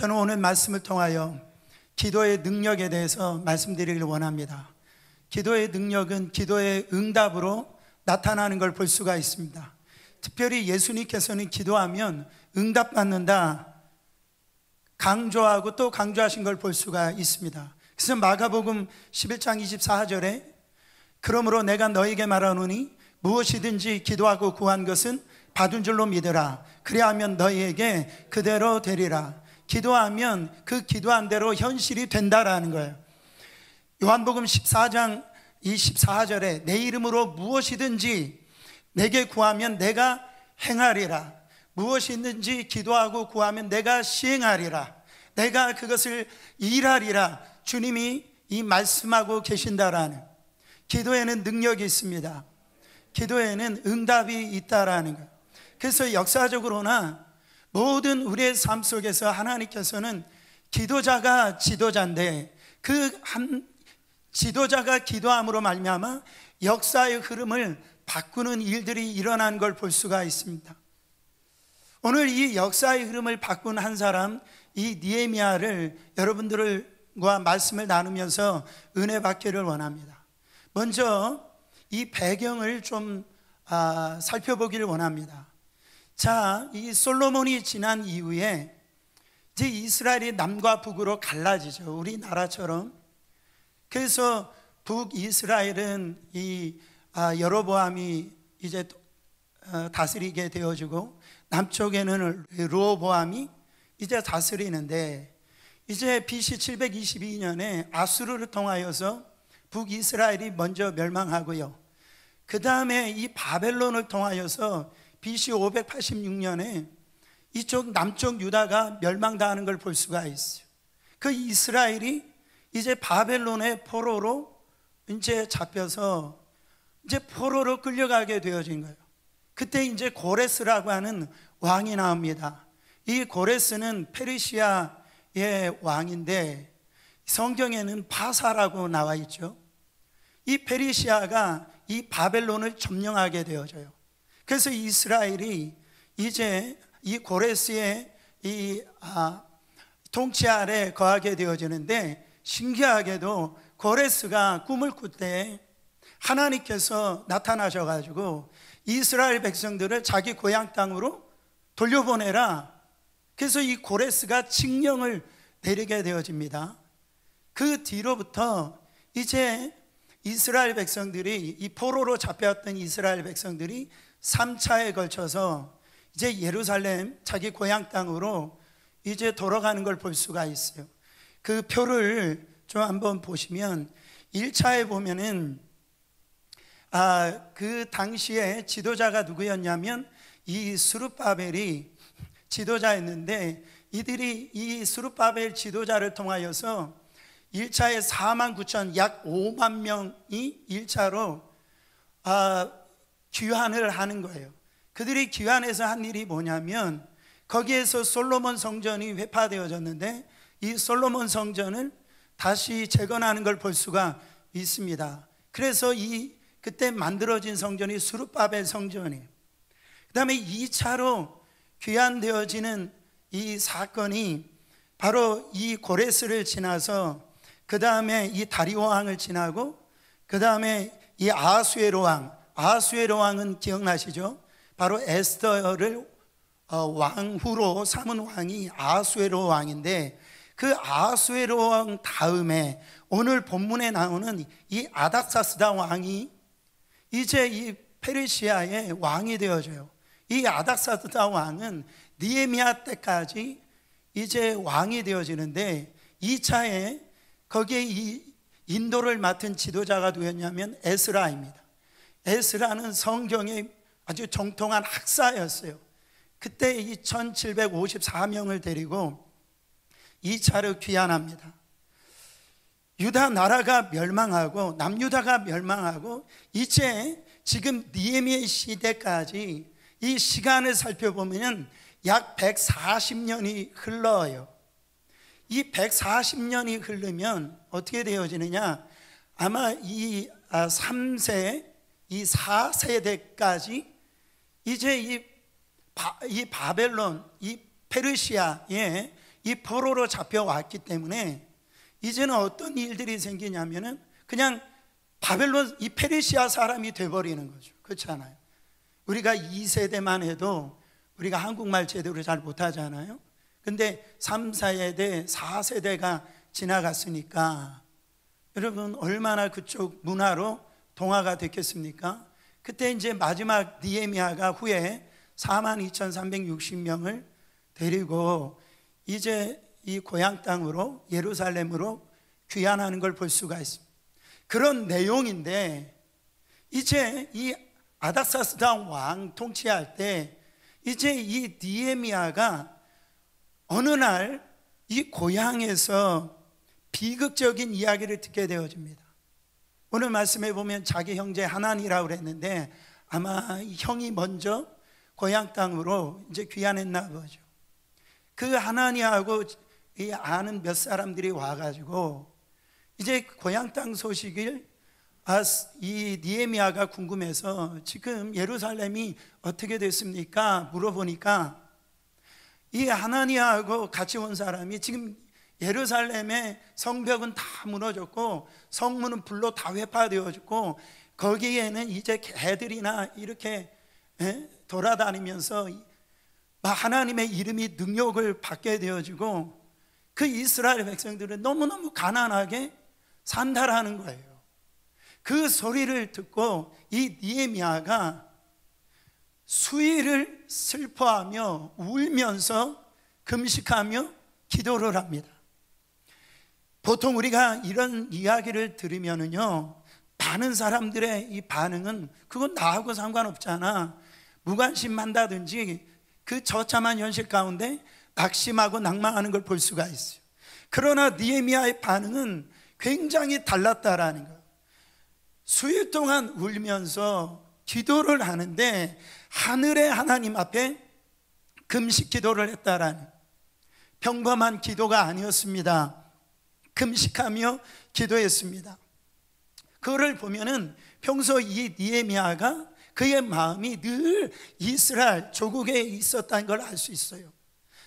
저는 오늘 말씀을 통하여 기도의 능력에 대해서 말씀드리길 원합니다. 기도의 능력은 기도의 응답으로 나타나는 걸 볼 수가 있습니다. 특별히 예수님께서는 기도하면 응답받는다 강조하고 또 강조하신 걸 볼 수가 있습니다. 그래서 마가복음 11장 24절에 그러므로 내가 너에게 말하노니 무엇이든지 기도하고 구한 것은 받은 줄로 믿으라. 그리하면 너희에게 그대로 되리라. 기도하면 그 기도한 대로 현실이 된다라는 거예요. 요한복음 14장 24절에 내 이름으로 무엇이든지 내게 구하면 내가 행하리라. 무엇이든지 기도하고 구하면 내가 시행하리라. 내가 그것을 일하리라. 주님이 이 말씀하고 계신다라는, 기도에는 능력이 있습니다. 기도에는 응답이 있다라는 거예요. 그래서 역사적으로나 모든 우리의 삶 속에서 하나님께서는 기도자가 지도자인데 그 한 지도자가 기도함으로 말미암아 역사의 흐름을 바꾸는 일들이 일어난 걸 볼 수가 있습니다. 오늘 이 역사의 흐름을 바꾼 한 사람, 이 느헤미야를 여러분들과 말씀을 나누면서 은혜 받기를 원합니다. 먼저 이 배경을 좀 살펴보기를 원합니다. 자, 이 솔로몬이 지난 이후에 이제 이스라엘이 남과 북으로 갈라지죠. 우리나라처럼. 그래서 북이스라엘은 이 여로보암이 이제 다스리게 되어지고 남쪽에는 르호보암이 이제 다스리는데, 이제 BC 722년에 아수르를 통하여서 북이스라엘이 먼저 멸망하고요. 그 다음에 이 바벨론을 통하여서 BC 586년에 이쪽 남쪽 유다가 멸망당하는 걸 볼 수가 있어요. 그 이스라엘이 이제 바벨론의 포로로 이제 잡혀서 이제 포로로 끌려가게 되어진 거예요. 그때 이제 고레스라고 하는 왕이 나옵니다. 이 고레스는 페르시아의 왕인데 성경에는 바사라고 나와 있죠. 이 페르시아가 이 바벨론을 점령하게 되어져요. 그래서 이스라엘이 이제 이 고레스의 이 통치 아래 거하게 되어지는데, 신기하게도 고레스가 꿈을 꿀 때 하나님께서 나타나셔가지고 이스라엘 백성들을 자기 고향 땅으로 돌려보내라. 그래서 이 고레스가 칙령을 내리게 되어집니다. 그 뒤로부터 이제 이스라엘 백성들이, 이 포로로 잡혀왔던 이스라엘 백성들이 3차에 걸쳐서 이제 예루살렘 자기 고향 땅으로 이제 돌아가는 걸 볼 수가 있어요. 그 표를 좀 한번 보시면 1차에 보면은 그 당시에 지도자가 누구였냐면 이 스룹바벨이 지도자였는데, 이들이 이 스룹바벨 지도자를 통하여서 1차에 4만 9천 약 5만 명이 1차로 귀환을 하는 거예요. 그들이 귀환해서 한 일이 뭐냐면 거기에서 솔로몬 성전이 회파되어졌는데 이 솔로몬 성전을 다시 재건하는 걸 볼 수가 있습니다. 그래서 그때 만들어진 성전이 스룹바벨 성전이에요. 그 다음에 2차로 귀환되어지는 이 사건이 바로 이 고레스를 지나서 그 다음에 이 다리오 왕을 지나고 그 다음에 이 아하수에로 왕은 기억나시죠? 바로 에스더를 왕후로 삼은 왕이 아하수에로 왕인데, 그 아하수에로 왕 다음에 오늘 본문에 나오는 이 아닥사스다 왕이 이제 이 페르시아의 왕이 되어져요. 이 아닥사스다 왕은 느헤미야 때까지 이제 왕이 되어지는데, 2차에 거기에 이 인도를 맡은 지도자가 누구였냐면 에스라입니다. 에스라는 성경의 아주 정통한 학사였어요. 그때 이 1754명을 데리고 2차를 귀환합니다. 유다 나라가 멸망하고 남유다가 멸망하고 이제 지금 느헤미야 시대까지 이 시간을 살펴보면 약 140년이 흘러요. 이 140년이 흐르면 어떻게 되어지느냐, 아마 이 3세, 이 4세대까지 이제 이 바벨론, 이 페르시아의 이 포로로 잡혀왔기 때문에 이제는 어떤 일들이 생기냐면은 그냥 바벨론, 이 페르시아 사람이 돼버리는 거죠. 그렇지 않아요? 우리가 2세대만 해도 우리가 한국말 제대로 잘 못하잖아요. 근데 3, 4세대, 4세대가 지나갔으니까 여러분 얼마나 그쪽 문화로 동화가 됐겠습니까? 그때 이제 마지막 느헤미야가 후에 42,360명을 데리고 이제 이 고향 땅으로 예루살렘으로 귀환하는 걸 볼 수가 있습니다. 그런 내용인데 이제 이 아닥사스다 왕 통치할 때 이제 이 느헤미야가 어느 날 이 고향에서 비극적인 이야기를 듣게 되어집니다. 오늘 말씀에 보면 자기 형제 하나니라고 그랬는데 아마 형이 먼저 고향 땅으로 이제 귀환했나 보죠. 그 하나니하고 이 아는 몇 사람들이 와가지고 이제 고향 땅 소식을 이 느헤미야가 궁금해서 지금 예루살렘이 어떻게 됐습니까? 물어보니까 이 하나니하고 같이 온 사람이 지금 예루살렘의 성벽은 다 무너졌고 성문은 불로 다 회파되어졌고 거기에는 이제 개들이나 이렇게 돌아다니면서 하나님의 이름이 능력을 받게 되어지고 그 이스라엘 백성들은 너무너무 가난하게 산다라는 거예요. 그 소리를 듣고 이 느헤미야가 수일을 슬퍼하며 울면서 금식하며 기도를 합니다. 보통 우리가 이런 이야기를 들으면은요, 많은 사람들의 이 반응은 그건 나하고 상관없잖아, 무관심한다든지 그 처참한 현실 가운데 낙심하고 낭망하는 걸 볼 수가 있어요. 그러나 느헤미야의 반응은 굉장히 달랐다라는 거예요. 수일 동안 울면서 기도를 하는데 하늘의 하나님 앞에 금식 기도를 했다라는, 평범한 기도가 아니었습니다. 금식하며 기도했습니다. 그거를 보면은 평소 이 느헤미야가 그의 마음이 늘 이스라엘 조국에 있었다는 걸 알 수 있어요.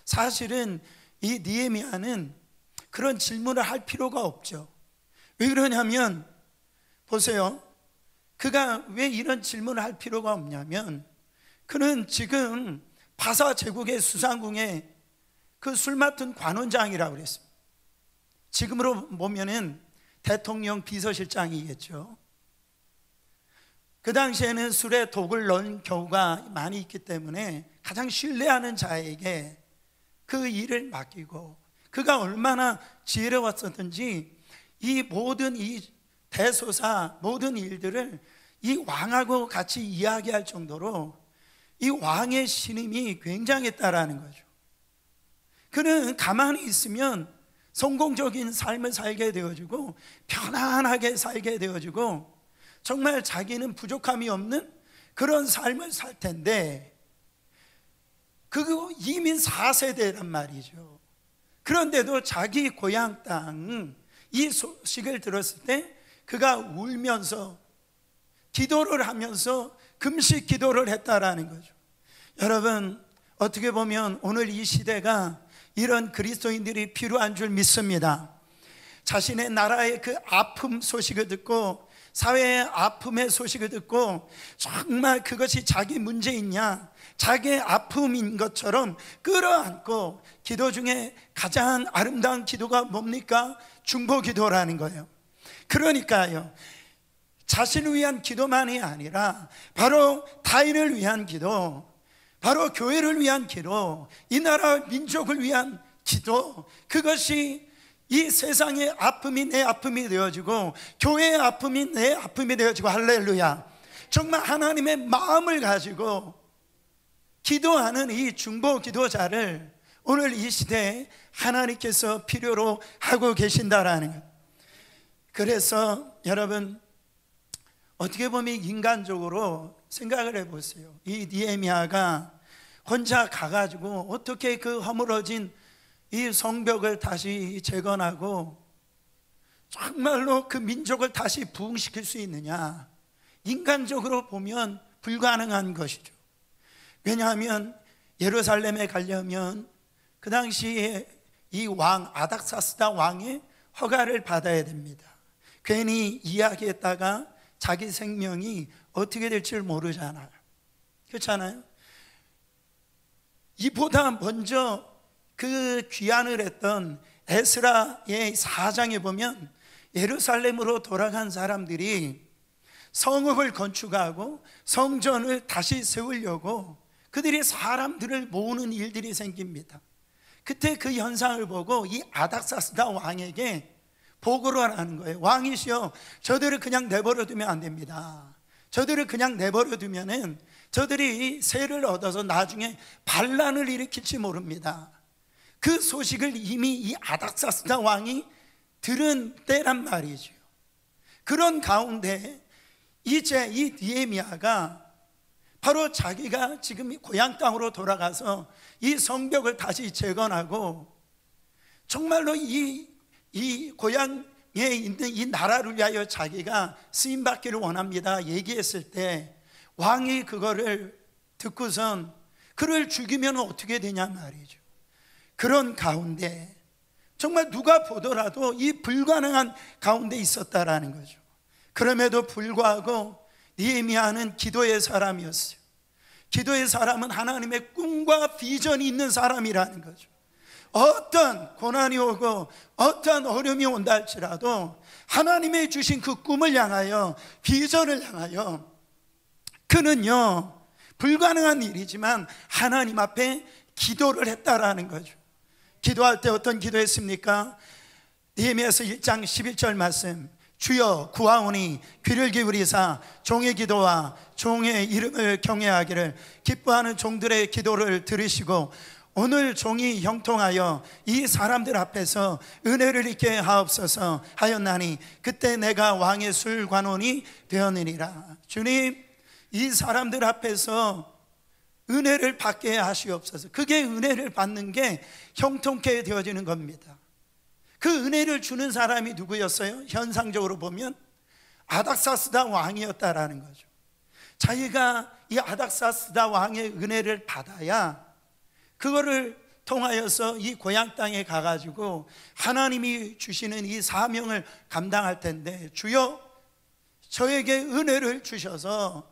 사실은 이 느헤미야는 그런 질문을 할 필요가 없죠. 왜 그러냐면 보세요, 그가 왜 이런 질문을 할 필요가 없냐면 그는 지금 바사 제국의 수상궁의 그 술 맡은 관원장이라고 그랬습니다. 지금으로 보면은 대통령 비서실장이겠죠. 그 당시에는 술에 독을 넣은 경우가 많이 있기 때문에 가장 신뢰하는 자에게 그 일을 맡기고, 그가 얼마나 지혜로웠었든지 이 모든 이 대소사 모든 일들을 이 왕하고 같이 이야기할 정도로 이 왕의 신임이 굉장했다라는 거죠. 그는 가만히 있으면 성공적인 삶을 살게 되어지고 편안하게 살게 되어지고 정말 자기는 부족함이 없는 그런 삶을 살 텐데, 그거 이민 4세대란 말이죠. 그런데도 자기 고향 땅 이 소식을 들었을 때 그가 울면서 기도를 하면서 금식 기도를 했다라는 거죠. 여러분, 어떻게 보면 오늘 이 시대가 이런 그리스도인들이 필요한 줄 믿습니다. 자신의 나라의 그 아픔 소식을 듣고 사회의 아픔의 소식을 듣고 정말 그것이 자기 문제이냐, 자기의 아픔인 것처럼 끌어안고, 기도 중에 가장 아름다운 기도가 뭡니까? 중보 기도라는 거예요. 그러니까요, 자신을 위한 기도만이 아니라 바로 타인을 위한 기도, 바로 교회를 위한 기도, 이 나라 민족을 위한 기도, 그것이 이 세상의 아픔이 내 아픔이 되어지고 교회의 아픔이 내 아픔이 되어지고, 할렐루야, 정말 하나님의 마음을 가지고 기도하는 이 중보 기도자를 오늘 이 시대에 하나님께서 필요로 하고 계신다라는 것. 그래서 여러분, 어떻게 보면 인간적으로 생각을 해보세요. 이 느헤미야가 혼자 가가지고 어떻게 그 허물어진 이 성벽을 다시 재건하고 정말로 그 민족을 다시 부흥시킬 수 있느냐? 인간적으로 보면 불가능한 것이죠. 왜냐하면 예루살렘에 가려면 그 당시에 이 왕 아닥사스다 왕의 허가를 받아야 됩니다. 괜히 이야기했다가 자기 생명이 어떻게 될지 모르잖아요. 그렇잖아요. 이보다 먼저 그 귀환을 했던 에스라의 4장에 보면 예루살렘으로 돌아간 사람들이 성읍을 건축하고 성전을 다시 세우려고 그들이 사람들을 모으는 일들이 생깁니다. 그때 그 현상을 보고 이 아닥사스다 왕에게 보고를 하는 거예요. 왕이시여, 저들을 그냥 내버려 두면 안 됩니다. 저들을 그냥 내버려 두면은 저들이 세를 얻어서 나중에 반란을 일으킬지 모릅니다. 그 소식을 이미 이 아닥사스다 왕이 들은 때란 말이죠. 그런 가운데 이제 이 느헤미야가 바로 자기가 지금 고향 땅으로 돌아가서 이 성벽을 다시 재건하고 정말로 이 고향에 있는 이 나라를 위하여 자기가 쓰임받기를 원합니다 얘기했을 때 왕이 그거를 듣고선 그를 죽이면 어떻게 되냐 말이죠. 그런 가운데 정말 누가 보더라도 이 불가능한 가운데 있었다라는 거죠. 그럼에도 불구하고 느헤미야는 기도의 사람이었어요. 기도의 사람은 하나님의 꿈과 비전이 있는 사람이라는 거죠. 어떤 고난이 오고 어떤 어려움이 온다 할지라도 하나님의 주신 그 꿈을 향하여, 비전을 향하여 그는요 불가능한 일이지만 하나님 앞에 기도를 했다라는 거죠. 기도할 때 어떤 기도했습니까? 느헤미야서 1장 11절 말씀, 주여 구하오니 귀를 기울이사 종의 기도와 종의 이름을 경외하기를 기뻐하는 종들의 기도를 들으시고 오늘 종이 형통하여 이 사람들 앞에서 은혜를 입게 하옵소서 하였나니 그때 내가 왕의 술관원이 되었느니라. 주님, 이 사람들 앞에서 은혜를 받게 하시옵소서. 그게 은혜를 받는 게 형통케 되어지는 겁니다. 그 은혜를 주는 사람이 누구였어요? 현상적으로 보면 아닥사스다 왕이었다라는 거죠. 자기가 이 아닥사스다 왕의 은혜를 받아야 그거를 통하여서 이 고향 땅에 가가지고 하나님이 주시는 이 사명을 감당할 텐데, 주여 저에게 은혜를 주셔서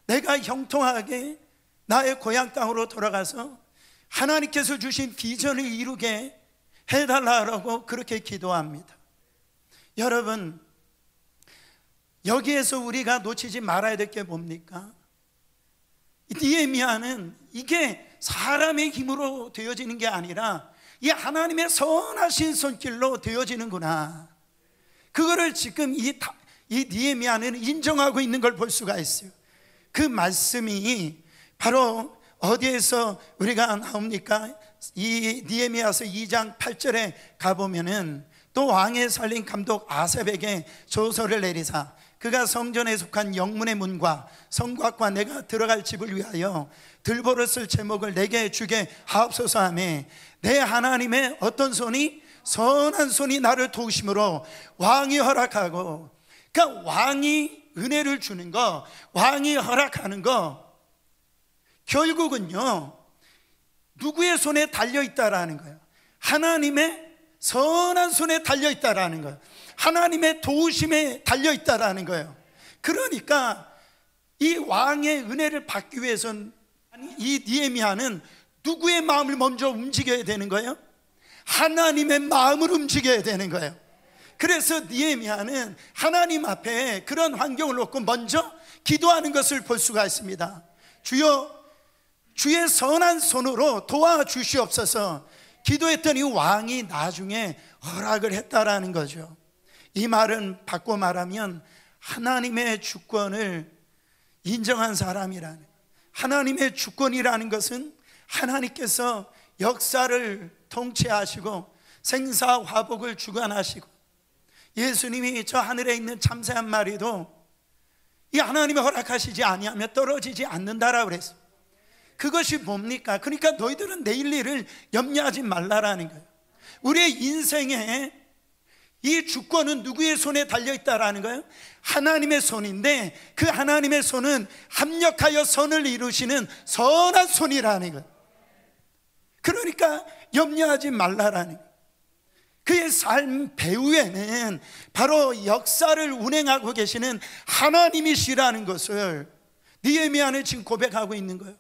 내가 형통하게 나의 고향 땅으로 돌아가서 하나님께서 주신 비전을 이루게 해달라고 그렇게 기도합니다. 여러분, 여기에서 우리가 놓치지 말아야 될 게 뭡니까? 느헤미야는 이게 사람의 힘으로 되어지는 게 아니라 이 하나님의 선하신 손길로 되어지는구나, 그거를 지금 이 느헤미야는 인정하고 있는 걸 볼 수가 있어요. 그 말씀이 바로 어디에서 우리가 나옵니까? 이 느헤미야서 2장 8절에 가보면은 또 왕의 살린 감독 아셉에게 조서를 내리사 그가 성전에 속한 영문의 문과 성곽과 내가 들어갈 집을 위하여 들보를 쓸 제목을 내게 주게 하옵소서 하며 내 하나님의 어떤 손이, 선한 손이 나를 도우심으로 왕이 허락하고, 그러니까 왕이 은혜를 주는 거, 왕이 허락하는 거 결국은요 누구의 손에 달려있다라는 거예요? 하나님의 선한 손에 달려있다라는 거예요. 하나님의 도우심에 달려있다라는 거예요. 그러니까 이 왕의 은혜를 받기 위해서는 이 느헤미야는 누구의 마음을 먼저 움직여야 되는 거예요? 하나님의 마음을 움직여야 되는 거예요. 그래서 느헤미야는 하나님 앞에 그런 환경을 놓고 먼저 기도하는 것을 볼 수가 있습니다. 주여 주의 선한 손으로 도와주시옵소서 기도했더니 왕이 나중에 허락을 했다라는 거죠. 이 말은 바꿔 말하면 하나님의 주권을 인정한 사람이라는, 하나님의 주권이라는 것은 하나님께서 역사를 통치하시고 생사화복을 주관하시고, 예수님이 저 하늘에 있는 참새 한 마리도 이 하나님이 허락하시지 아니하면 떨어지지 않는다라고 그랬어요. 그것이 뭡니까? 그러니까 너희들은 내일 일을 염려하지 말라라는 거예요. 우리의 인생에 이 주권은 누구의 손에 달려있다라는 거예요? 하나님의 손인데 그 하나님의 손은 합력하여 선을 이루시는 선한 손이라는 거예요. 그러니까 염려하지 말라라는 거예요. 그의 삶 배후에는 바로 역사를 운행하고 계시는 하나님이시라는 것을 느헤미야는 지금 고백하고 있는 거예요.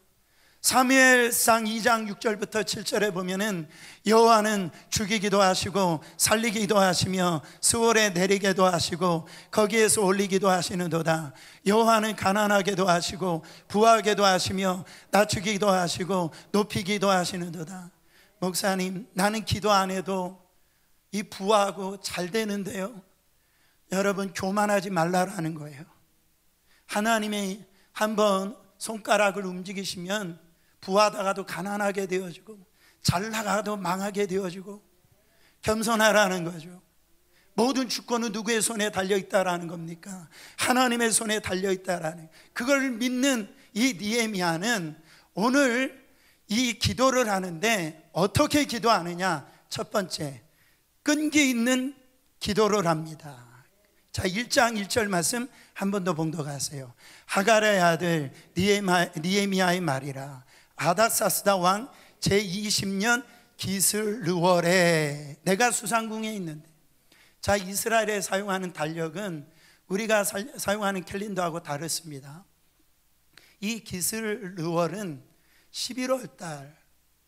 사무엘상 2장 6절부터 7절에 보면은 여호와는 죽이기도 하시고 살리기도 하시며 스월에 내리게도 하시고 거기에서 올리기도 하시는도다. 여호와는 가난하게도 하시고 부하게도 하시며 낮추기도 하시고 높이기도 하시는도다. 목사님, 나는 기도 안 해도 이 부하고 잘 되는데요. 여러분, 교만하지 말라라는 거예요. 하나님이 한번 손가락을 움직이시면 부하다가도 가난하게 되어지고 잘 나가도 망하게 되어지고, 겸손하라는 거죠. 모든 주권은 누구의 손에 달려있다라는 겁니까? 하나님의 손에 달려있다라는, 그걸 믿는 이 느헤미야는 오늘 이 기도를 하는데 어떻게 기도하느냐? 첫 번째, 끈기 있는 기도를 합니다. 자, 1장 1절 말씀 한 번 더 봉독하세요. 하갈의 아들 느헤미야의 말이라. 아닥사스다 왕 제20년 기슬르월에, 내가 수상궁에 있는데. 자, 이스라엘에 사용하는 달력은 우리가 사용하는 캘린더하고 다릅니다. 이 기슬르월은 11월 달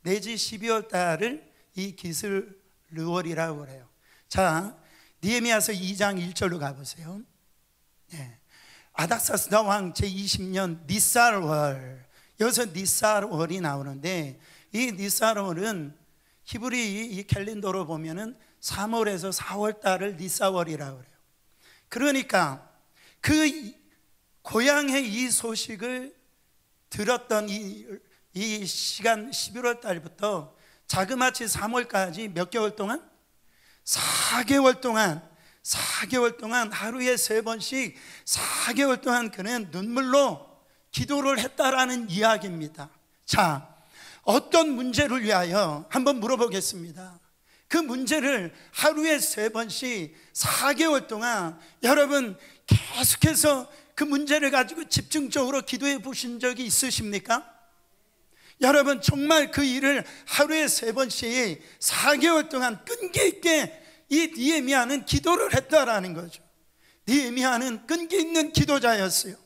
내지 12월 달을 이 기슬르월이라고 그래요. 자, 느헤미야서 2장 1절로 가보세요. 네. 아닥사스다 왕 제20년 니살월, 여기서 니살월이 나오는데, 이 니살월은 히브리 이 캘린더로 보면은 3월에서 4월 달을 니살월이라고 그래요. 그러니까 그 고향의 이 소식을 들었던 이 시간 11월 달부터 자그마치 3월까지 몇 개월 동안? 4개월 동안 하루에 3번씩 4개월 동안 그는 눈물로 기도를 했다라는 이야기입니다. 자, 어떤 문제를 위하여 한번 물어보겠습니다. 그 문제를 하루에 3번씩 4개월 동안 여러분 계속해서 그 문제를 가지고 집중적으로 기도해 보신 적이 있으십니까? 여러분, 정말 그 일을 하루에 3번씩 4개월 동안 끈기 있게 이 느헤미야는 기도를 했다라는 거죠. 느헤미야는 끈기 있는 기도자였어요.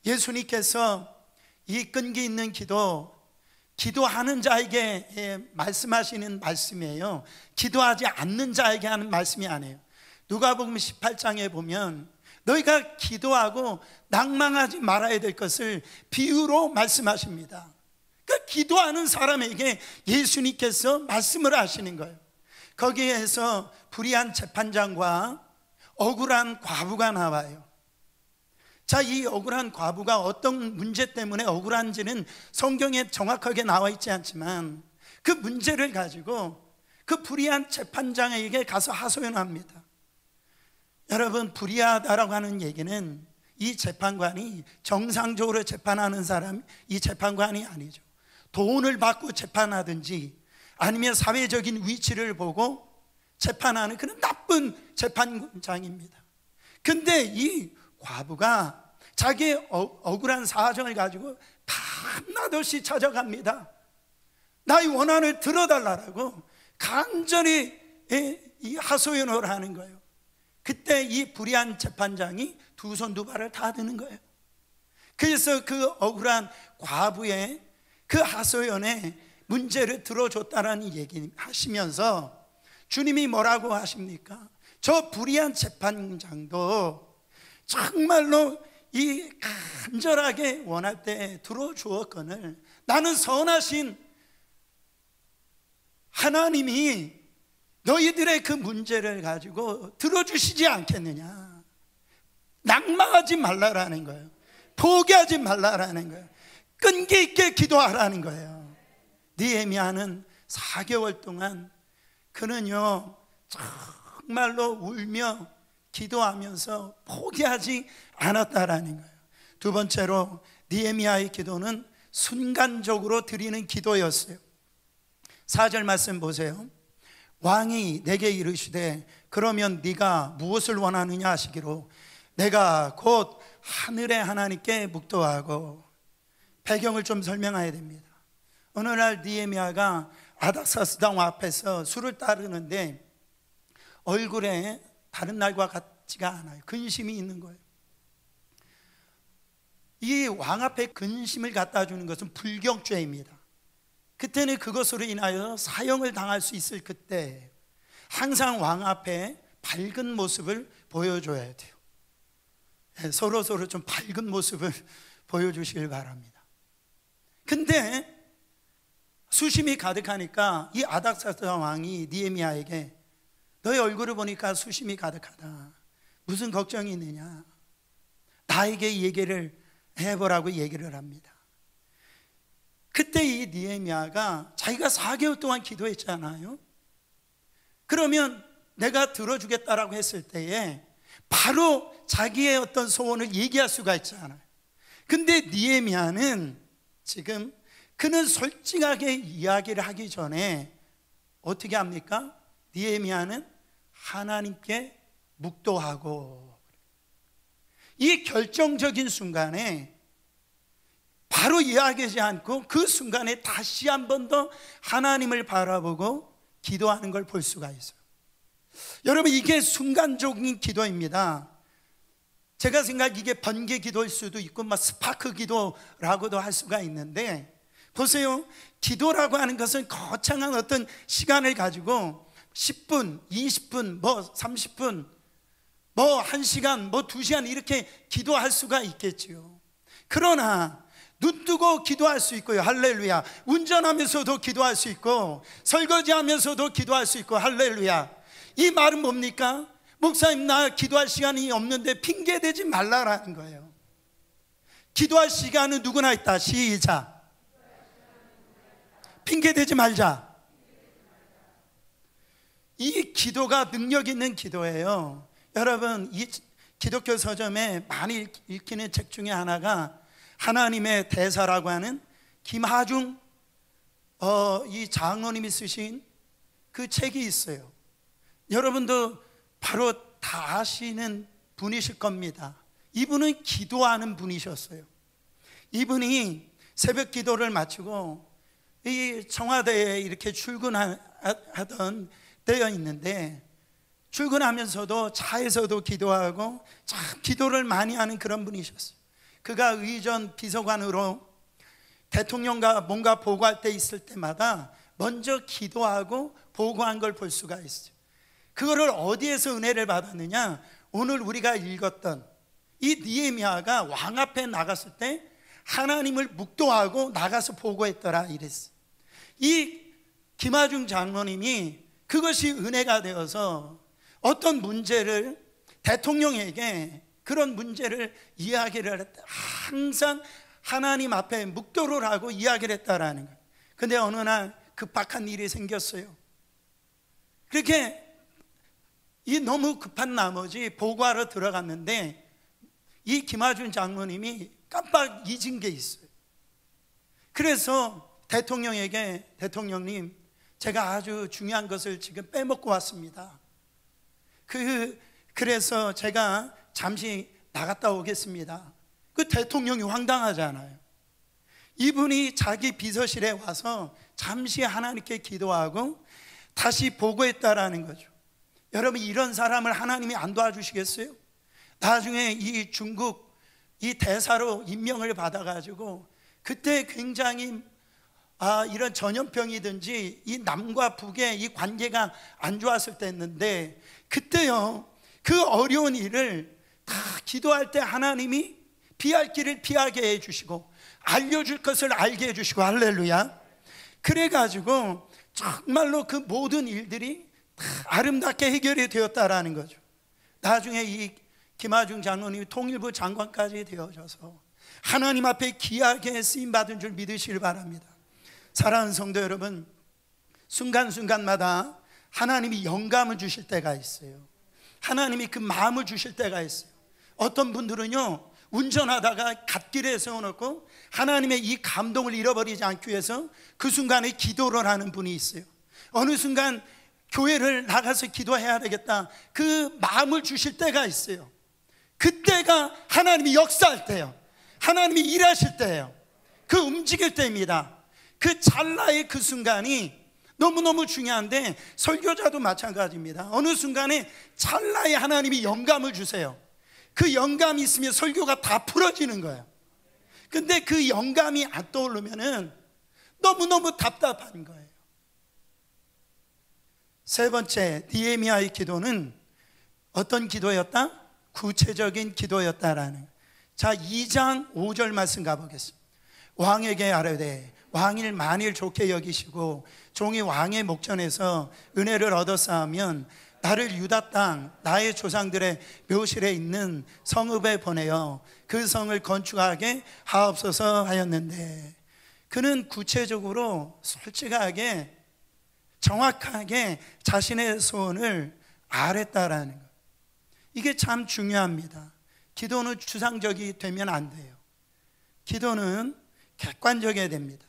예수님께서 이 끈기 있는 기도하는 자에게 말씀하시는 말씀이에요. 기도하지 않는 자에게 하는 말씀이 아니에요. 누가복음 18장에 보면 너희가 기도하고 낭망하지 말아야 될 것을 비유로 말씀하십니다. 그러니까 기도하는 사람에게 예수님께서 말씀을 하시는 거예요. 거기에서 불의한 재판장과 억울한 과부가 나와요. 자, 이 억울한 과부가 어떤 문제 때문에 억울한지는 성경에 정확하게 나와 있지 않지만 그 문제를 가지고 그 불의한 재판장에게 가서 하소연합니다. 여러분, 불의하다라고 하는 얘기는 이 재판관이 정상적으로 재판하는 사람, 이 재판관이 아니죠. 돈을 받고 재판하든지 아니면 사회적인 위치를 보고 재판하는 그런 나쁜 재판장입니다. 근데 이 과부가 자기의 억울한 사정을 가지고 밤낮없이 찾아갑니다. 나의 원한을 들어달라고 간절히 이 하소연을 하는 거예요. 그때 이 불의한 재판장이 두 손 두 발을 다 드는 거예요. 그래서 그 억울한 과부의 그 하소연에 문제를 들어줬다라는 얘기 하시면서 주님이 뭐라고 하십니까? 저 불의한 재판장도 정말로 이 간절하게 원할 때 들어주었거늘 나는 선하신 하나님이 너희들의 그 문제를 가지고 들어주시지 않겠느냐. 낭망하지 말라라는 거예요. 포기하지 말라라는 거예요. 끈기 있게 기도하라는 거예요. 느헤미야는 4개월 동안 그는요 정말로 울며 기도하면서 포기하지 않았다라는 거예요. 두 번째로 느헤미야의 기도는 순간적으로 드리는 기도였어요. 4절 말씀 보세요. 왕이 내게 이르시되 그러면 네가 무엇을 원하느냐 하시기로 내가 곧 하늘의 하나님께 묵도하고. 배경을 좀 설명해야 됩니다. 어느 날 느헤미야가 아닥사스당 앞에서 술을 따르는데 얼굴에 다른 날과 같지가 않아요. 근심이 있는 거예요. 이 왕 앞에 근심을 갖다 주는 것은 불경죄입니다. 그때는 그것으로 인하여 사형을 당할 수 있을 그때 항상 왕 앞에 밝은 모습을 보여줘야 돼요. 서로 좀 밝은 모습을 보여주시길 바랍니다. 근데 수심이 가득하니까 이 아닥사스다 왕이 느헤미야에게 너의 얼굴을 보니까 수심이 가득하다. 무슨 걱정이 있느냐? 나에게 얘기를 해보라고 얘기를 합니다. 그때 이 느헤미야가 자기가 4개월 동안 기도했잖아요. 그러면 내가 들어주겠다라고 했을 때에 바로 자기의 어떤 소원을 얘기할 수가 있잖아요. 근데 느헤미야는 지금 그는 솔직하게 이야기를 하기 전에 어떻게 합니까? 느헤미야는 하나님께 묵도하고, 이 결정적인 순간에 바로 이야기하지 않고 그 순간에 다시 한 번 더 하나님을 바라보고 기도하는 걸 볼 수가 있어요. 여러분, 이게 순간적인 기도입니다. 제가 생각 이게 번개 기도일 수도 있고 스파크 기도라고도 할 수가 있는데, 보세요. 기도라고 하는 것은 거창한 어떤 시간을 가지고 10분, 20분, 30분, 1시간, 2시간 이렇게 기도할 수가 있겠지요. 그러나 눈 뜨고 기도할 수 있고요. 할렐루야. 운전하면서도 기도할 수 있고, 설거지하면서도 기도할 수 있고, 할렐루야. 이 말은 뭡니까? 목사님, 나 기도할 시간이 없는데 핑계대지 말라라는 거예요. 기도할 시간은 누구나 있다. 시작. 핑계대지 말자. 이 기도가 능력 있는 기도예요. 여러분, 이 기독교 서점에 많이 읽히는 책 중에 하나가 하나님의 대사라고 하는 김하중 이 장로님이 쓰신 그 책이 있어요. 여러분도 바로 다 아시는 분이실 겁니다. 이분은 기도하는 분이셨어요. 이분이 새벽 기도를 마치고 이 청와대에 이렇게 출근하던 때가 있는데, 출근하면서도 차에서도 기도하고 참 기도를 많이 하는 그런 분이셨어요. 그가 의전 비서관으로 대통령과 뭔가 보고할 때 있을 때마다 먼저 기도하고 보고한 걸 볼 수가 있어요. 그거를 어디에서 은혜를 받았느냐? 오늘 우리가 읽었던 이 느헤미야가 왕 앞에 나갔을 때 하나님을 묵도하고 나가서 보고했더라 이랬어요. 이 김하중 장로님이 그것이 은혜가 되어서 어떤 문제를 대통령에게 그런 문제를 이야기를 했다. 항상 하나님 앞에 묵도를 하고 이야기를 했다라는 거예요. 근데 어느 날 급박한 일이 생겼어요. 그렇게 이 너무 급한 나머지 보고하러 들어갔는데 이 김하중 장로님이 깜빡 잊은 게 있어요. 그래서 대통령에게 대통령님, 제가 아주 중요한 것을 지금 빼먹고 왔습니다. 그래서 제가 잠시 나갔다 오겠습니다. 그 대통령이 황당하잖아요. 이분이 자기 비서실에 와서 잠시 하나님께 기도하고 다시 보고했다라는 거죠. 여러분, 이런 사람을 하나님이 안 도와주시겠어요? 나중에 이 중국 이 대사로 임명을 받아가지고 그때 굉장히 이런 전염병이든지 이 남과 북의 이 관계가 안 좋았을 때였는데, 그때요 그 어려운 일을 다 기도할 때 하나님이 피할 길을 피하게 해주시고 알려줄 것을 알게 해주시고, 할렐루야. 그래가지고 정말로 그 모든 일들이 다 아름답게 해결이 되었다라는 거죠. 나중에 이 김하중 장로님이 통일부 장관까지 되어져서 하나님 앞에 귀하게 쓰임받은 줄 믿으시길 바랍니다. 사랑하는 성도 여러분, 순간순간마다 하나님이 영감을 주실 때가 있어요. 하나님이 그 마음을 주실 때가 있어요. 어떤 분들은요 운전하다가 갓길에 세워놓고 하나님의 이 감동을 잃어버리지 않기 위해서 그 순간에 기도를 하는 분이 있어요. 어느 순간 교회를 나가서 기도해야 되겠다, 그 마음을 주실 때가 있어요. 그때가 하나님이 역사할 때예요. 하나님이 일하실 때예요. 그 움직일 때입니다. 그 찰나의 그 순간이 너무너무 중요한데 설교자도 마찬가지입니다. 어느 순간에 찰나에 하나님이 영감을 주세요. 그 영감이 있으면 설교가 다 풀어지는 거예요. 근데 그 영감이 안 떠오르면은 너무너무 답답한 거예요. 세 번째, 느헤미야의 기도는 어떤 기도였다? 구체적인 기도였다라는. 자, 2장 5절 말씀 가보겠습니다. 왕에게 아뢰되 왕을 만일 좋게 여기시고 종이 왕의 목전에서 은혜를 얻었사하면 나를 유다 땅 나의 조상들의 묘실에 있는 성읍에 보내어 그 성을 건축하게 하옵소서 하였는데, 그는 구체적으로 솔직하게 정확하게 자신의 소원을 아뢰었다라는 것. 이게 참 중요합니다. 기도는 추상적이 되면 안 돼요. 기도는 객관적이어야 됩니다.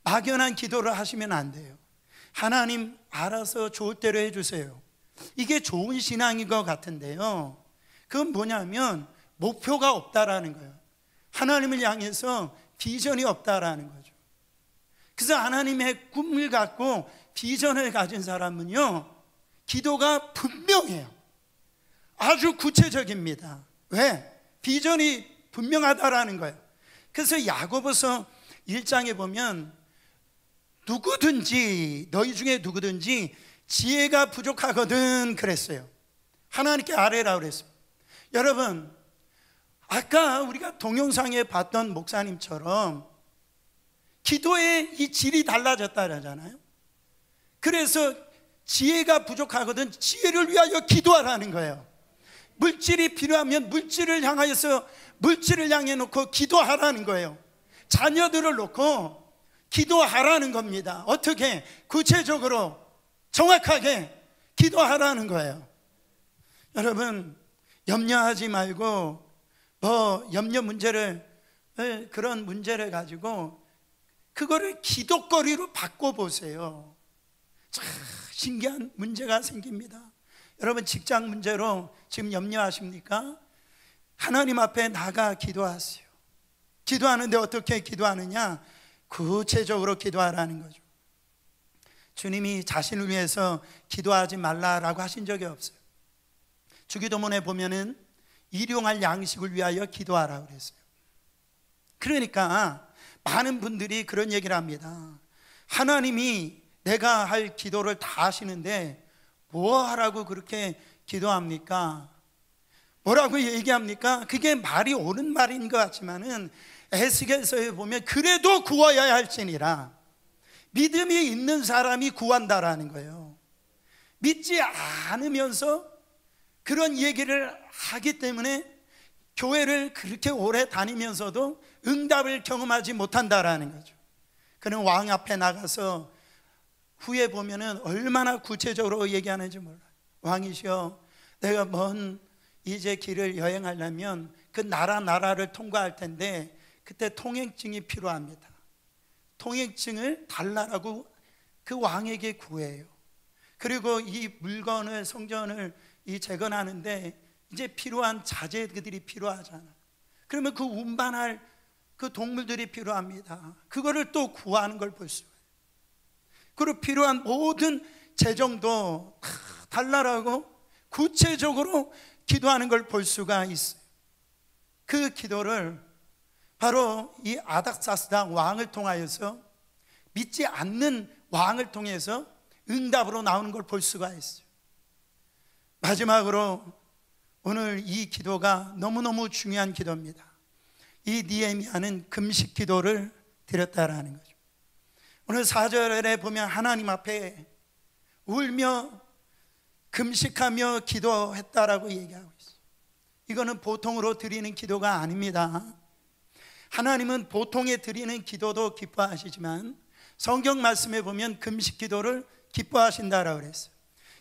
막연한 기도를 하시면 안 돼요. 하나님 알아서 좋을 대로 해주세요. 이게 좋은 신앙인 것 같은데요, 그건 뭐냐면 목표가 없다라는 거예요. 하나님을 향해서 비전이 없다라는 거죠. 그래서 하나님의 꿈을 갖고 비전을 가진 사람은요, 기도가 분명해요. 아주 구체적입니다. 왜? 비전이 분명하다라는 거예요. 그래서 야고보서 1장에 보면 누구든지, 너희 중에 누구든지 지혜가 부족하거든 그랬어요. 하나님께 아뢰라 그랬어요. 여러분, 아까 우리가 동영상에 봤던 목사님처럼 기도의 이 질이 달라졌다 그러잖아요. 그래서 지혜가 부족하거든 지혜를 위하여 기도하라는 거예요. 물질이 필요하면 물질을 향하여서 물질을 향해 놓고 기도하라는 거예요. 자녀들을 놓고 기도하라는 겁니다. 어떻게? 구체적으로 정확하게 기도하라는 거예요. 여러분, 염려하지 말고 염려 문제를, 그런 문제를 가지고 그거를 기도거리로 바꿔보세요. 참 신기한 문제가 생깁니다. 여러분, 직장 문제로 지금 염려하십니까? 하나님 앞에 나가 기도하세요. 기도하는데 어떻게 기도하느냐? 구체적으로 기도하라는 거죠. 주님이 자신을 위해서 기도하지 말라라고 하신 적이 없어요. 주기도문에 보면은 일용할 양식을 위하여 기도하라고 그랬어요. 그러니까 많은 분들이 그런 얘기를 합니다. 하나님이 내가 할 기도를 다 하시는데 뭐 하라고 그렇게 기도합니까? 뭐라고 얘기합니까? 그게 말이 옳은 말인 것 같지만은 에스겔서에 보면 그래도 구하여야 할지니라, 믿음이 있는 사람이 구한다라는 거예요. 믿지 않으면서 그런 얘기를 하기 때문에 교회를 그렇게 오래 다니면서도 응답을 경험하지 못한다라는 거죠. 그는 왕 앞에 나가서 후에 보면은 얼마나 구체적으로 얘기하는지 몰라요. 왕이시여, 내가 먼 이제 길을 여행하려면 그 나라를 통과할 텐데 그때 통행증이 필요합니다. 통행증을 달라라고 그 왕에게 구해요. 그리고 이 물건을, 성전을 재건하는데 이제 필요한 자재들이 필요하잖아. 그러면 그 운반할 그 동물들이 필요합니다. 그거를 또 구하는 걸 볼 수가 있어요. 그리고 필요한 모든 재정도 다 달라라고 구체적으로 기도하는 걸 볼 수가 있어요. 그 기도를 바로 이 아닥사스다 왕을 통하여서, 믿지 않는 왕을 통해서 응답으로 나오는 걸 볼 수가 있어요. 마지막으로 오늘 이 기도가 너무너무 중요한 기도입니다. 이 느헤미야는 금식 기도를 드렸다라는 거죠. 오늘 4절에 보면 하나님 앞에 울며 금식하며 기도했다라고 얘기하고 있어요. 이거는 보통으로 드리는 기도가 아닙니다. 하나님은 보통에 드리는 기도도 기뻐하시지만 성경 말씀에 보면 금식 기도를 기뻐하신다라고 그랬어요.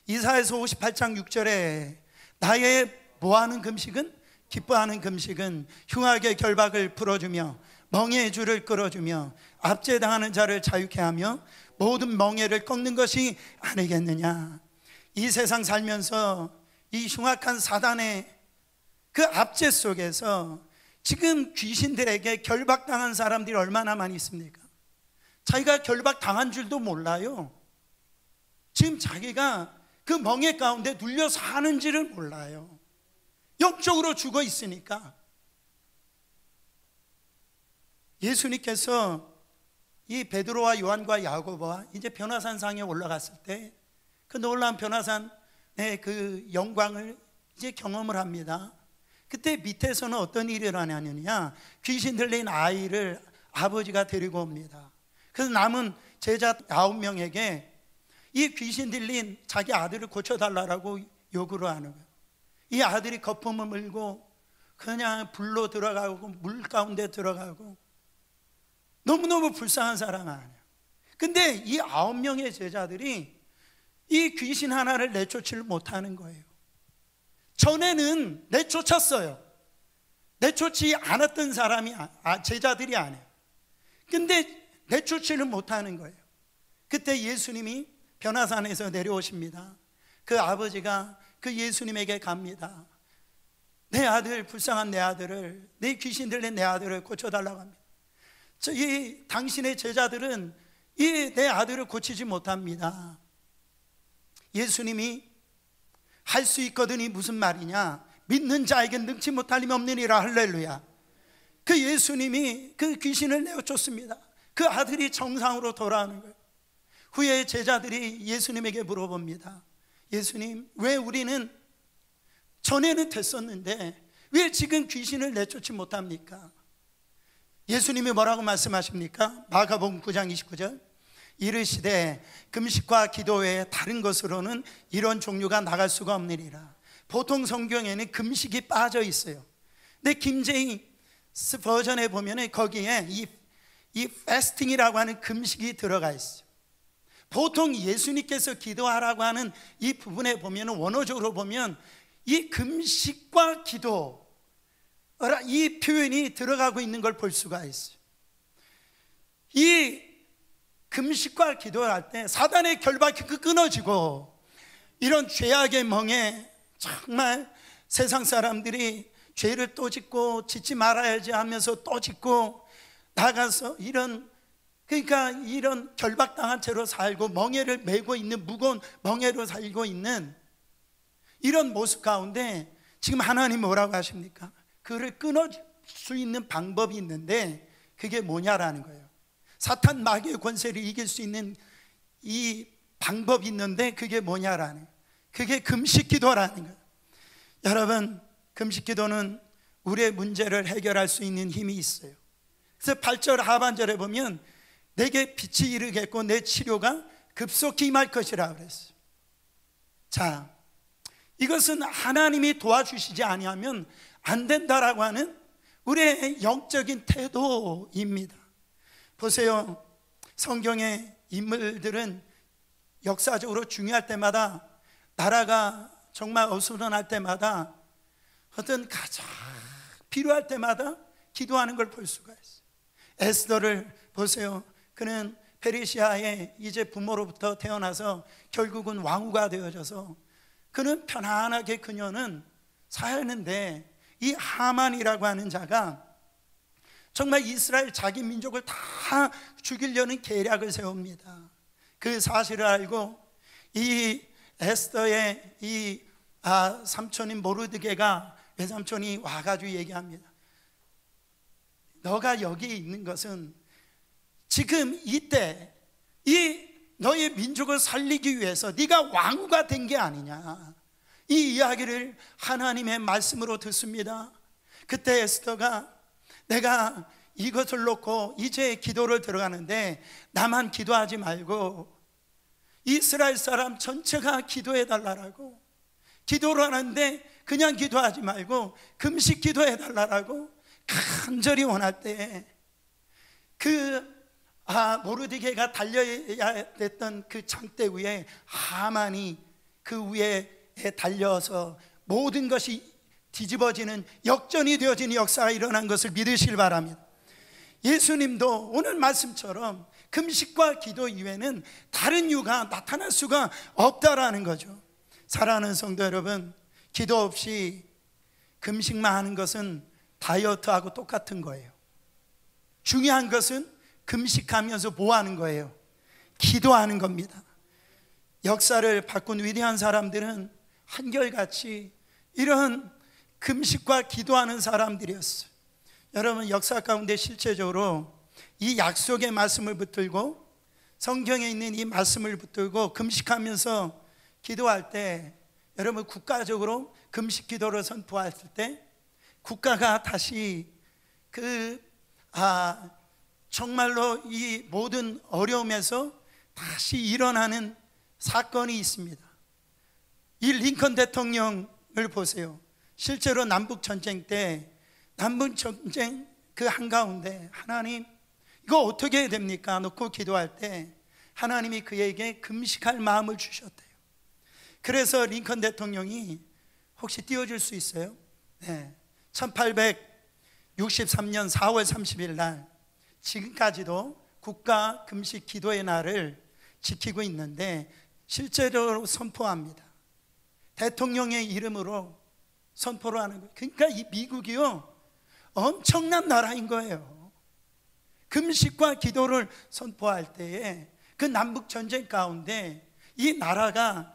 이사야서 58장 6절에 나의 뭐하는 금식은? 기뻐하는 금식은 흉악의 결박을 풀어주며 멍에의 줄을 끌어주며 압제당하는 자를 자유케 하며 모든 멍에를 꺾는 것이 아니겠느냐. 이 세상 살면서 이 흉악한 사단의 그 압제 속에서 지금 귀신들에게 결박당한 사람들이 얼마나 많이 있습니까? 자기가 결박당한 줄도 몰라요. 지금 자기가 그 멍에 가운데 눌려 사는지를 몰라요. 영적으로 죽어 있으니까. 예수님께서 이 베드로와 요한과 야고보와 이제 변화산상에 올라갔을 때 그 놀라운 변화산의 그 영광을 이제 경험을 합니다. 그때 밑에서는 어떤 일이 일어나느냐, 귀신 들린 아이를 아버지가 데리고 옵니다. 그래서 남은 제자 9명에게 이 귀신 들린 자기 아들을 고쳐달라고 요구를 하는 거예요. 이 아들이 거품을 물고 그냥 불로 들어가고 물 가운데 들어가고 너무너무 불쌍한 사람 아니야. 근데 이 9명의 제자들이 이 귀신 하나를 내쫓지를 못하는 거예요. 전에는 내쫓았어요. 내쫓지 않았던 사람이 제자들이 아니에요. 근데 내쫓지를 못하는 거예요. 그때 예수님이 변화산에서 내려오십니다. 그 아버지가 그 예수님에게 갑니다. 내 아들, 불쌍한 내 아들을, 내 귀신 들린 내 아들을 고쳐달라고 합니다. 이 당신의 제자들은 이 내 아들을 고치지 못합니다. 예수님이 할 수 있거든이 무슨 말이냐, 믿는 자에게 능치 못할 힘이 없느니라. 할렐루야. 그 예수님이 그 귀신을 내어쫓습니다. 그 아들이 정상으로 돌아오는 거예요. 후에 제자들이 예수님에게 물어봅니다. 예수님, 왜 우리는 전에는 됐었는데 왜 지금 귀신을 내쫓지 못합니까? 예수님이 뭐라고 말씀하십니까? 마가복음 9장 29절, 이르시되 금식과 기도 외에 다른 것으로는 이런 종류가 나갈 수가 없느니라. 보통 성경에는 금식이 빠져 있어요. 근데 김제임스 버전에 보면 거기에 이 패스팅이라고 하는 금식이 들어가 있어요. 보통 예수님께서 기도하라고 하는 이 부분에 보면, 원어적으로 보면 이 금식과 기도, 이 표현이 들어가고 있는 걸 볼 수가 있어요. 이 금식과 기도를 할 때 사단의 결박이 끊어지고, 이런 죄악의 멍에 정말 세상 사람들이 죄를 또 짓고 짓지 말아야지 하면서 또 짓고 나가서 그러니까 이런 결박당한 채로 살고 멍에를 메고 있는, 무거운 멍에로 살고 있는 이런 모습 가운데 지금 하나님 뭐라고 하십니까? 그를 끊어줄 수 있는 방법이 있는데 그게 뭐냐라는 거예요. 사탄 마귀의 권세를 이길 수 있는 이 방법이 있는데 그게 뭐냐라는 거예요. 그게 금식기도라는 거예요. 여러분, 금식기도는 우리의 문제를 해결할 수 있는 힘이 있어요. 그래서 8절 하반절에 보면 내게 빛이 이르겠고 내 치료가 급속히 임할 것이라 그랬어요. 자, 이것은 하나님이 도와주시지 아니하면 안 된다라고 하는 우리의 영적인 태도입니다. 보세요, 성경의 인물들은 역사적으로 중요할 때마다, 나라가 정말 어수선할 때마다, 어떤 가장 필요할 때마다 기도하는 걸 볼 수가 있어요. 에스더를 보세요. 그는 페르시아의 이제 부모로부터 태어나서 결국은 왕후가 되어져서 그는 편안하게 그녀는 사였는데, 이 하만이라고 하는 자가 정말 이스라엘 자기 민족을 다 죽이려는 계략을 세웁니다. 그 사실을 알고 이 에스더의 이 삼촌인 모르드게가, 외삼촌이 와가지고 얘기합니다. 너가 여기 있는 것은 지금 이때 이 너의 민족을 살리기 위해서 네가 왕후가 된 게 아니냐, 이 이야기를 하나님의 말씀으로 듣습니다. 그때 에스더가 내가 이것을 놓고 이제 기도를 들어가는데 나만 기도하지 말고 이스라엘 사람 전체가 기도해 달라고, 기도를 하는데 그냥 기도하지 말고 금식 기도해 달라고 간절히 원할 때, 모르드게가 달려야 됐던 그 장대 위에 하만이 그 위에 달려서 모든 것이 뒤집어지는, 역전이 되어지는 역사가 일어난 것을 믿으시길 바랍니다. 예수님도 오늘 말씀처럼 금식과 기도 이외에는 다른 이유가 나타날 수가 없다라는 거죠. 사랑하는 성도 여러분, 기도 없이 금식만 하는 것은 다이어트하고 똑같은 거예요. 중요한 것은 금식하면서 뭐 하는 거예요? 기도하는 겁니다. 역사를 바꾼 위대한 사람들은 한결같이 이런 금식과 기도하는 사람들이었어요. 여러분, 역사 가운데 실제적으로 이 약속의 말씀을 붙들고 성경에 있는 이 말씀을 붙들고 금식하면서 기도할 때, 여러분 국가적으로 금식 기도를 선포했을 때 국가가 다시 정말로 이 모든 어려움에서 다시 일어나는 사건이 있습니다. 이 링컨 대통령을 보세요. 실제로 남북전쟁 때, 남북전쟁 그 한가운데 하나님 이거 어떻게 해야 됩니까? 놓고 기도할 때 하나님이 그에게 금식할 마음을 주셨대요. 그래서 링컨 대통령이, 혹시 띄워줄 수 있어요? 네, 1863년 4월 30일 날 지금까지도 국가 금식 기도의 날을 지키고 있는데 실제로 선포합니다. 대통령의 이름으로 선포를 하는 거예요. 그러니까 이 미국이요 엄청난 나라인 거예요. 금식과 기도를 선포할 때에 그 남북 전쟁 가운데 이 나라가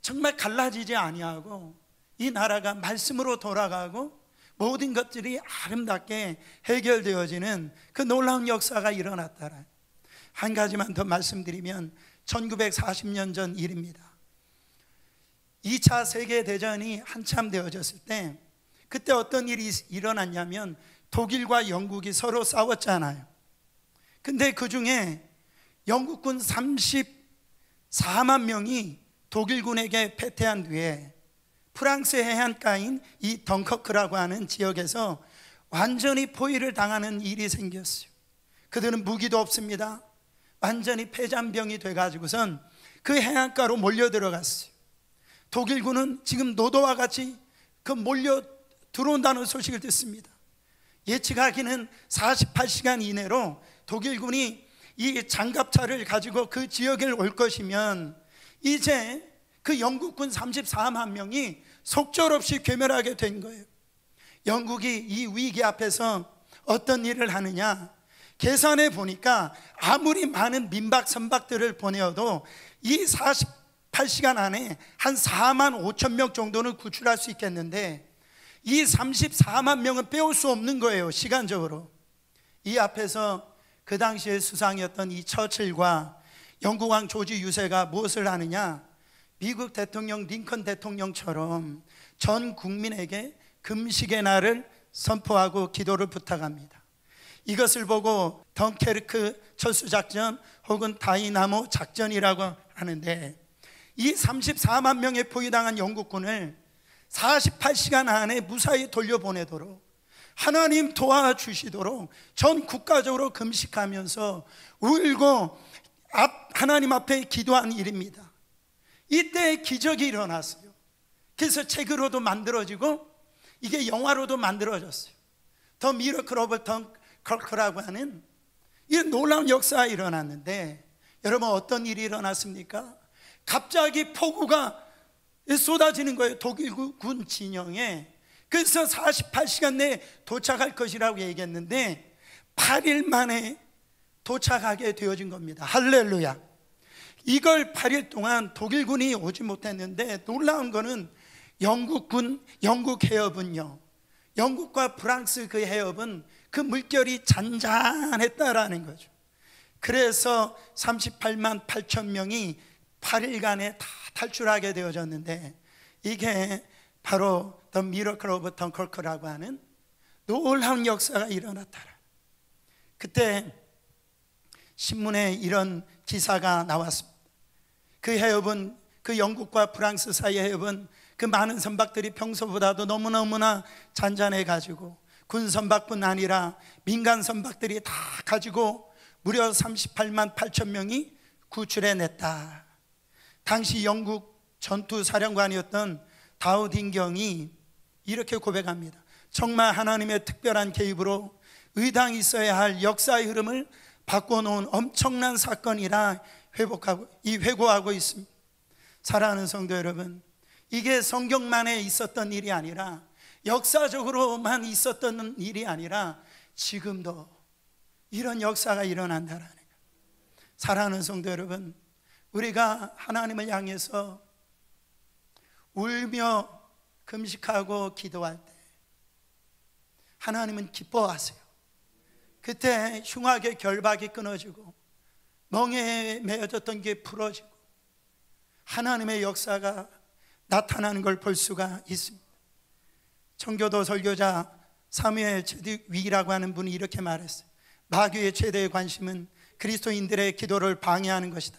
정말 갈라지지 아니하고 이 나라가 말씀으로 돌아가고 모든 것들이 아름답게 해결되어지는 그 놀라운 역사가 일어났더라. 한 가지만 더 말씀드리면 1940년 전 일입니다. 2차 세계대전이 한참 되어졌을 때, 그때 어떤 일이 일어났냐면 독일과 영국이 서로 싸웠잖아요. 근데 그 중에 영국군 34만 명이 독일군에게 패퇴한 뒤에 프랑스 해안가인 이 덩커크라고 하는 지역에서 완전히 포위를 당하는 일이 생겼어요. 그들은 무기도 없습니다. 완전히 패잔병이 돼가지고선 그 해안가로 몰려 들어갔어요. 독일군은 지금 노도와 같이 몰려 들어온다는 소식을 듣습니다. 예측하기는 48시간 이내로 독일군이 이 장갑차를 가지고 그 지역에 올 것이면 이제 그 영국군 34만 명이 속절없이 괴멸하게 된 거예요. 영국이 이 위기 앞에서 어떤 일을 하느냐, 계산해 보니까 아무리 많은 민박 선박들을 보내어도 이 48시간 안에 한 4만 5천 명 정도는 구출할 수 있겠는데 이 34만 명은 빼올 수 없는 거예요, 시간적으로. 이 앞에서 그 당시의 수상이었던 이 처칠과 영국 왕 조지 유세가 무엇을 하느냐, 미국 대통령 링컨 대통령처럼 전 국민에게 금식의 날을 선포하고 기도를 부탁합니다. 이것을 보고 덩케르크 철수작전 혹은 다이나모 작전이라고 하는데, 이 34만 명의 포위당한 영국군을 48시간 안에 무사히 돌려보내도록 하나님 도와주시도록 전 국가적으로 금식하면서 울고 하나님 앞에 기도한 일입니다. 이때 기적이 일어났어요. 그래서 책으로도 만들어지고 이게 영화로도 만들어졌어요. 더 미러클 오브 덩커크라고 하는 이 놀라운 역사가 일어났는데, 여러분 어떤 일이 일어났습니까? 갑자기 폭우가 쏟아지는 거예요, 독일군 진영에. 그래서 48시간 내에 도착할 것이라고 얘기했는데 8일 만에 도착하게 되어진 겁니다. 할렐루야. 이걸 8일 동안 독일군이 오지 못했는데, 놀라운 거는 영국 해협은요, 영국과 프랑스 그 해협은 그 물결이 잔잔했다라는 거죠. 그래서 38만 8천 명이 8일간에 다 탈출하게 되어졌는데, 이게 바로 The Miracle of Dunkirk라고 하는 놀라운 역사가 일어났더라. 그때 신문에 이런 기사가 나왔습니다. 그 해협은, 그 영국과 프랑스 사이의 해협은 그 많은 선박들이 평소보다도 너무너무나 잔잔해 가지고 군 선박뿐 아니라 민간 선박들이 다 가지고 무려 38만 8천 명이 구출해냈다. 당시 영국 전투사령관이었던 다우딩경이 이렇게 고백합니다. 정말 하나님의 특별한 개입으로 의당이 있어야 할 역사의 흐름을 바꿔놓은 엄청난 사건이라 회고하고 있습니다. 사랑하는 성도 여러분, 이게 성경만에 있었던 일이 아니라, 역사적으로만 있었던 일이 아니라 지금도 이런 역사가 일어난다라는 거예요. 사랑하는 성도 여러분, 우리가 하나님을 향해서 울며 금식하고 기도할 때 하나님은 기뻐하세요. 그때 흉악의 결박이 끊어지고 멍에 매어졌던 게 풀어지고 하나님의 역사가 나타나는 걸 볼 수가 있습니다. 청교도 설교자 사무엘 제드위라고 하는 분이 이렇게 말했어요. 마귀의 최대의 관심은 그리스도인들의 기도를 방해하는 것이다.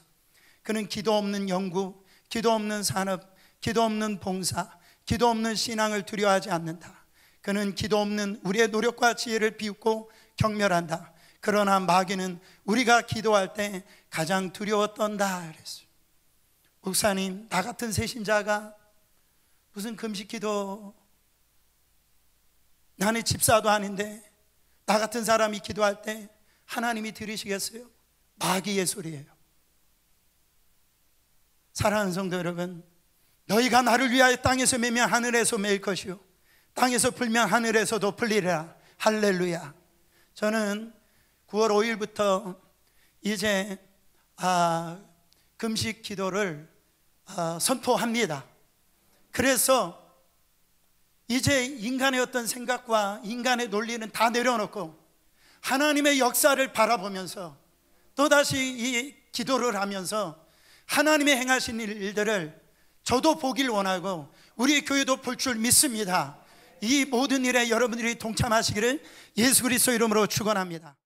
그는 기도 없는 연구, 기도 없는 산업, 기도 없는 봉사, 기도 없는 신앙을 두려워하지 않는다. 그는 기도 없는 우리의 노력과 지혜를 비웃고 경멸한다. 그러나 마귀는 우리가 기도할 때 가장 두려워 떤다 그랬어요. 목사님, 나 같은 새신자가 무슨 금식기도, 나는 집사도 아닌데 나 같은 사람이 기도할 때 하나님이 들으시겠어요? 마귀의 소리예요. 사랑하는 성도 여러분, 너희가 나를 위하여 땅에서 매면 하늘에서 매일 것이요 땅에서 풀면 하늘에서도 풀리리라. 할렐루야. 저는 9월 5일부터 이제 금식 기도를 선포합니다. 그래서 이제 인간의 어떤 생각과 인간의 논리는 다 내려놓고 하나님의 역사를 바라보면서 또다시 이 기도를 하면서 하나님의 행하신 일들을 저도 보길 원하고 우리 교회도 볼 줄 믿습니다. 이 모든 일에 여러분들이 동참하시기를 예수 그리스도 이름으로 축원합니다.